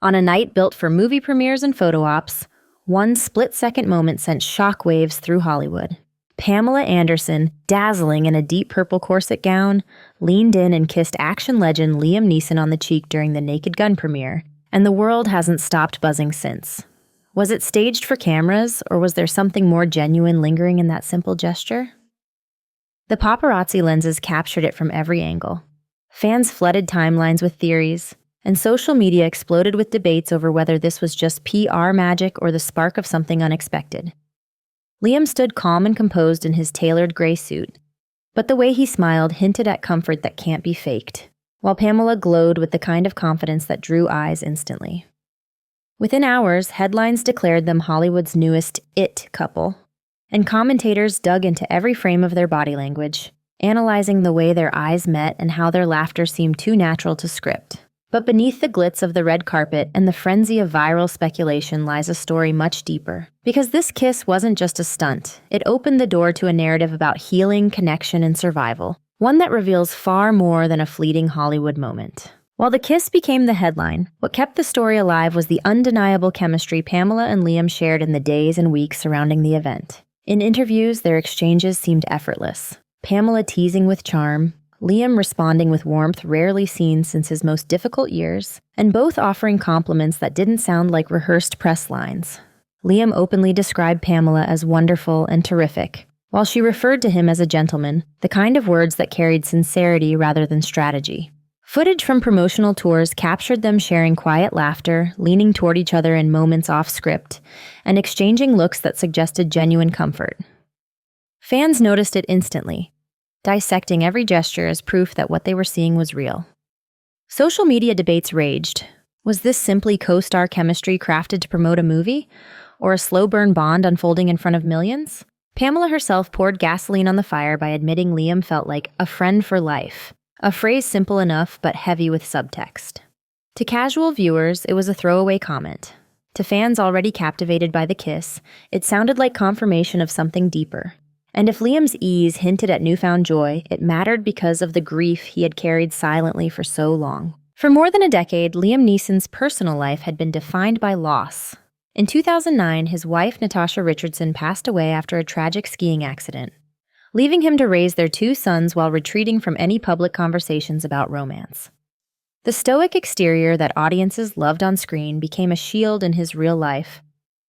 On a night built for movie premieres and photo ops, one split-second moment sent shockwaves through Hollywood. Pamela Anderson, dazzling in a deep purple corset gown, leaned in and kissed action legend Liam Neeson on the cheek during the Naked Gun premiere, and the world hasn't stopped buzzing since. Was it staged for cameras, or was there something more genuine lingering in that simple gesture? The paparazzi lenses captured it from every angle. Fans flooded timelines with theories, and social media exploded with debates over whether this was just PR magic or the spark of something unexpected. Liam stood calm and composed in his tailored gray suit, but the way he smiled hinted at comfort that can't be faked, while Pamela glowed with the kind of confidence that drew eyes instantly. Within hours, headlines declared them Hollywood's newest "it" couple, and commentators dug into every frame of their body language, analyzing the way their eyes met and how their laughter seemed too natural to script. But beneath the glitz of the red carpet and the frenzy of viral speculation lies a story much deeper. Because this kiss wasn't just a stunt, it opened the door to a narrative about healing, connection, and survival, one that reveals far more than a fleeting Hollywood moment. While the kiss became the headline, what kept the story alive was the undeniable chemistry Pamela and Liam shared in the days and weeks surrounding the event. In interviews, their exchanges seemed effortless. Pamela teasing with charm, Liam responding with warmth rarely seen since his most difficult years, and both offering compliments that didn't sound like rehearsed press lines. Liam openly described Pamela as wonderful and terrific, while she referred to him as a gentleman, the kind of words that carried sincerity rather than strategy. Footage from promotional tours captured them sharing quiet laughter, leaning toward each other in moments off script, and exchanging looks that suggested genuine comfort. Fans noticed it instantly, dissecting every gesture as proof that what they were seeing was real. Social media debates raged. Was this simply co-star chemistry crafted to promote a movie? Or a slow-burn bond unfolding in front of millions? Pamela herself poured gasoline on the fire by admitting Liam felt like a friend for life, a phrase simple enough but heavy with subtext. To casual viewers, it was a throwaway comment. To fans already captivated by the kiss, it sounded like confirmation of something deeper. And if Liam's ease hinted at newfound joy, it mattered because of the grief he had carried silently for so long. For more than a decade, Liam Neeson's personal life had been defined by loss. In 2009, his wife, Natasha Richardson, passed away after a tragic skiing accident, leaving him to raise their two sons while retreating from any public conversations about romance. The stoic exterior that audiences loved on screen became a shield in his real life,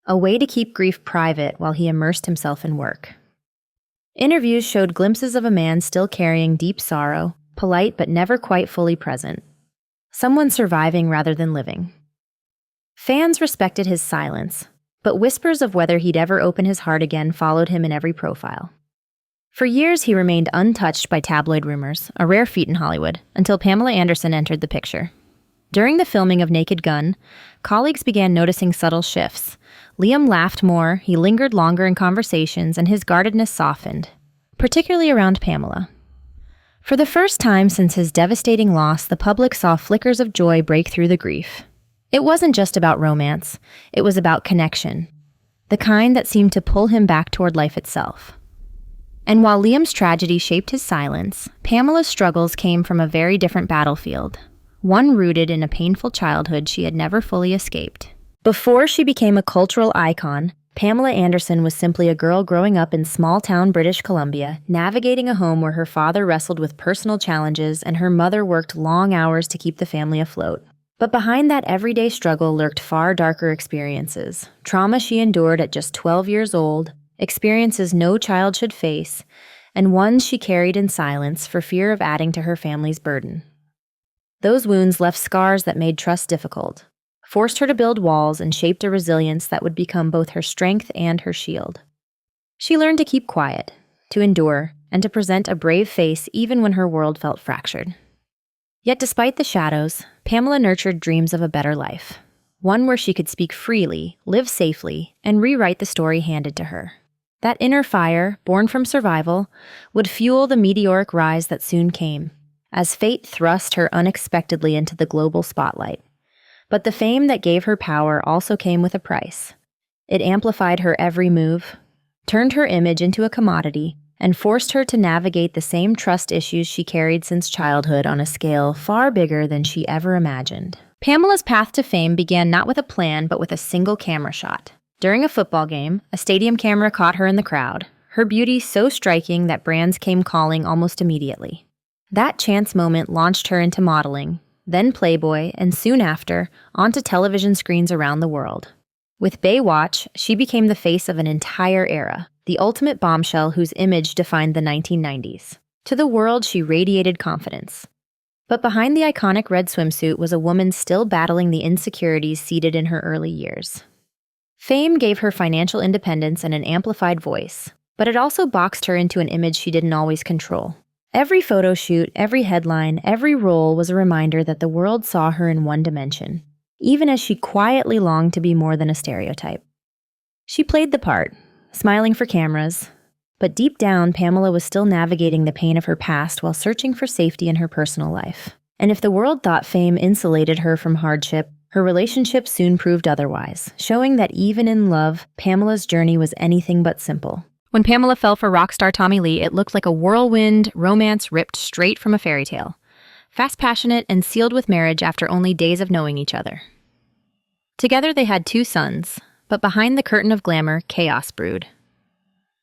a way to keep grief private while he immersed himself in work. Interviews showed glimpses of a man still carrying deep sorrow, polite but never quite fully present. Someone surviving rather than living. Fans respected his silence, but whispers of whether he'd ever open his heart again followed him in every profile. For years, he remained untouched by tabloid rumors, a rare feat in Hollywood, until Pamela Anderson entered the picture. During the filming of Naked Gun, colleagues began noticing subtle shifts. Liam laughed more, he lingered longer in conversations, and his guardedness softened, particularly around Pamela. For the first time since his devastating loss, the public saw flickers of joy break through the grief. It wasn't just about romance, it was about connection, the kind that seemed to pull him back toward life itself. And while Liam's tragedy shaped his silence, Pamela's struggles came from a very different battlefield, one rooted in a painful childhood she had never fully escaped. Before she became a cultural icon, Pamela Anderson was simply a girl growing up in small-town British Columbia, navigating a home where her father wrestled with personal challenges and her mother worked long hours to keep the family afloat. But behind that everyday struggle lurked far darker experiences, trauma she endured at just 12 years old, experiences no child should face, and ones she carried in silence for fear of adding to her family's burden. Those wounds left scars that made trust difficult, forced her to build walls, and shaped a resilience that would become both her strength and her shield. She learned to keep quiet, to endure, and to present a brave face even when her world felt fractured. Yet despite the shadows, Pamela nurtured dreams of a better life, one where she could speak freely, live safely, and rewrite the story handed to her. That inner fire, born from survival, would fuel the meteoric rise that soon came, as fate thrust her unexpectedly into the global spotlight. But the fame that gave her power also came with a price. It amplified her every move, turned her image into a commodity, and forced her to navigate the same trust issues she carried since childhood on a scale far bigger than she ever imagined. Pamela's path to fame began not with a plan, but with a single camera shot. During a football game, a stadium camera caught her in the crowd, her beauty so striking that brands came calling almost immediately. That chance moment launched her into modeling, then Playboy, and soon after, onto television screens around the world. With Baywatch, she became the face of an entire era, the ultimate bombshell whose image defined the 1990s. To the world, she radiated confidence. But behind the iconic red swimsuit was a woman still battling the insecurities seeded in her early years. Fame gave her financial independence and an amplified voice, but it also boxed her into an image she didn't always control. Every photo shoot, every headline, every role was a reminder that the world saw her in one dimension, even as she quietly longed to be more than a stereotype. She played the part, smiling for cameras, but deep down, Pamela was still navigating the pain of her past while searching for safety in her personal life. And if the world thought fame insulated her from hardship, her relationship soon proved otherwise, showing that even in love, Pamela's journey was anything but simple. When Pamela fell for rock star Tommy Lee, it looked like a whirlwind romance ripped straight from a fairy tale. Fast, passionate, and sealed with marriage after only days of knowing each other. Together they had 2 sons, but behind the curtain of glamour, chaos brewed.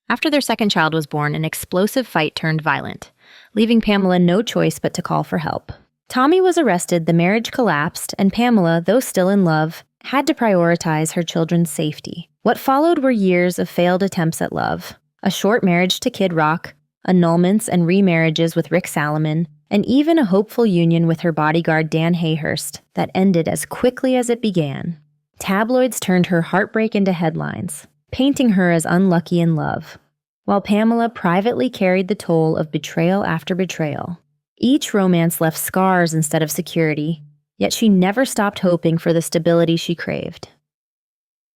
After their second child was born, an explosive fight turned violent, leaving Pamela no choice but to call for help. Tommy was arrested, the marriage collapsed, and Pamela, though still in love, had to prioritize her children's safety. What followed were years of failed attempts at love, a short marriage to Kid Rock, annulments and remarriages with Rick Salomon, and even a hopeful union with her bodyguard Dan Hayhurst that ended as quickly as it began. Tabloids turned her heartbreak into headlines, painting her as unlucky in love, while Pamela privately carried the toll of betrayal after betrayal. Each romance left scars instead of security, yet she never stopped hoping for the stability she craved.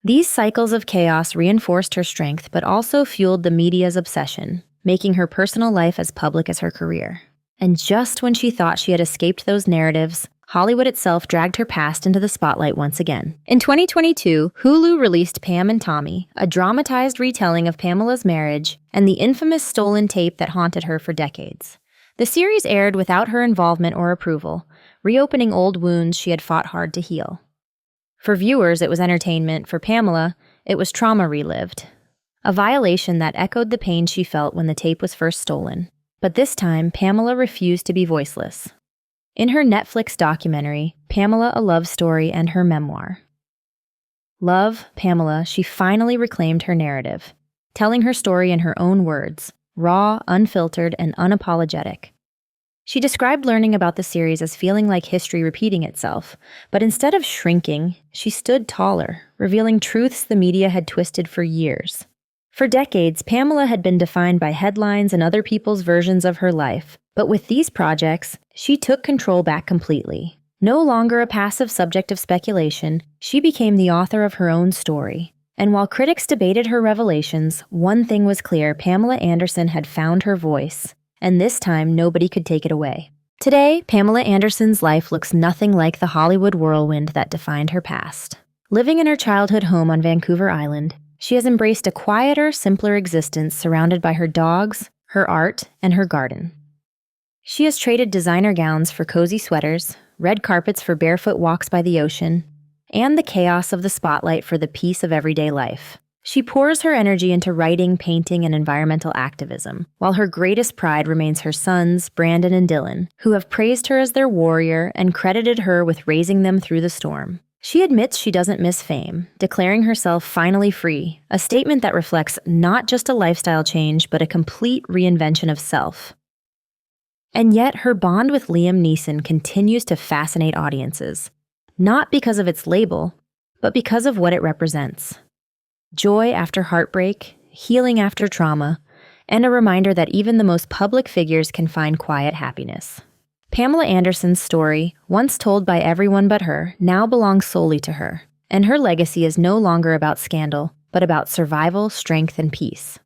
These cycles of chaos reinforced her strength, but also fueled the media's obsession, making her personal life as public as her career. And just when she thought she had escaped those narratives, Hollywood itself dragged her past into the spotlight once again. In 2022, Hulu released Pam and Tommy, a dramatized retelling of Pamela's marriage and the infamous stolen tape that haunted her for decades. The series aired without her involvement or approval, reopening old wounds she had fought hard to heal. For viewers, it was entertainment. For Pamela, it was trauma relived, a violation that echoed the pain she felt when the tape was first stolen. But this time, Pamela refused to be voiceless. In her Netflix documentary, Pamela, A Love Story and Her Memoir, Love, Pamela, she finally reclaimed her narrative, telling her story in her own words, raw, unfiltered, and unapologetic. She described learning about the series as feeling like history repeating itself, but instead of shrinking, she stood taller, revealing truths the media had twisted for years. For decades, Pamela had been defined by headlines and other people's versions of her life, but with these projects, she took control back completely. No longer a passive subject of speculation, she became the author of her own story. And while critics debated her revelations, one thing was clear: Pamela Anderson had found her voice, and this time nobody could take it away. Today, Pamela Anderson's life looks nothing like the Hollywood whirlwind that defined her past. Living in her childhood home on Vancouver Island, she has embraced a quieter, simpler existence surrounded by her dogs, her art, and her garden. She has traded designer gowns for cozy sweaters, red carpets for barefoot walks by the ocean, and the chaos of the spotlight for the peace of everyday life. She pours her energy into writing, painting, and environmental activism, while her greatest pride remains her sons, Brandon and Dylan, who have praised her as their warrior and credited her with raising them through the storm. She admits she doesn't miss fame, declaring herself finally free, a statement that reflects not just a lifestyle change, but a complete reinvention of self. And yet, her bond with Liam Neeson continues to fascinate audiences, not because of its label, but because of what it represents. Joy after heartbreak, healing after trauma, and a reminder that even the most public figures can find quiet happiness. Pamela Anderson's story, once told by everyone but her, now belongs solely to her, and her legacy is no longer about scandal, but about survival, strength, and peace.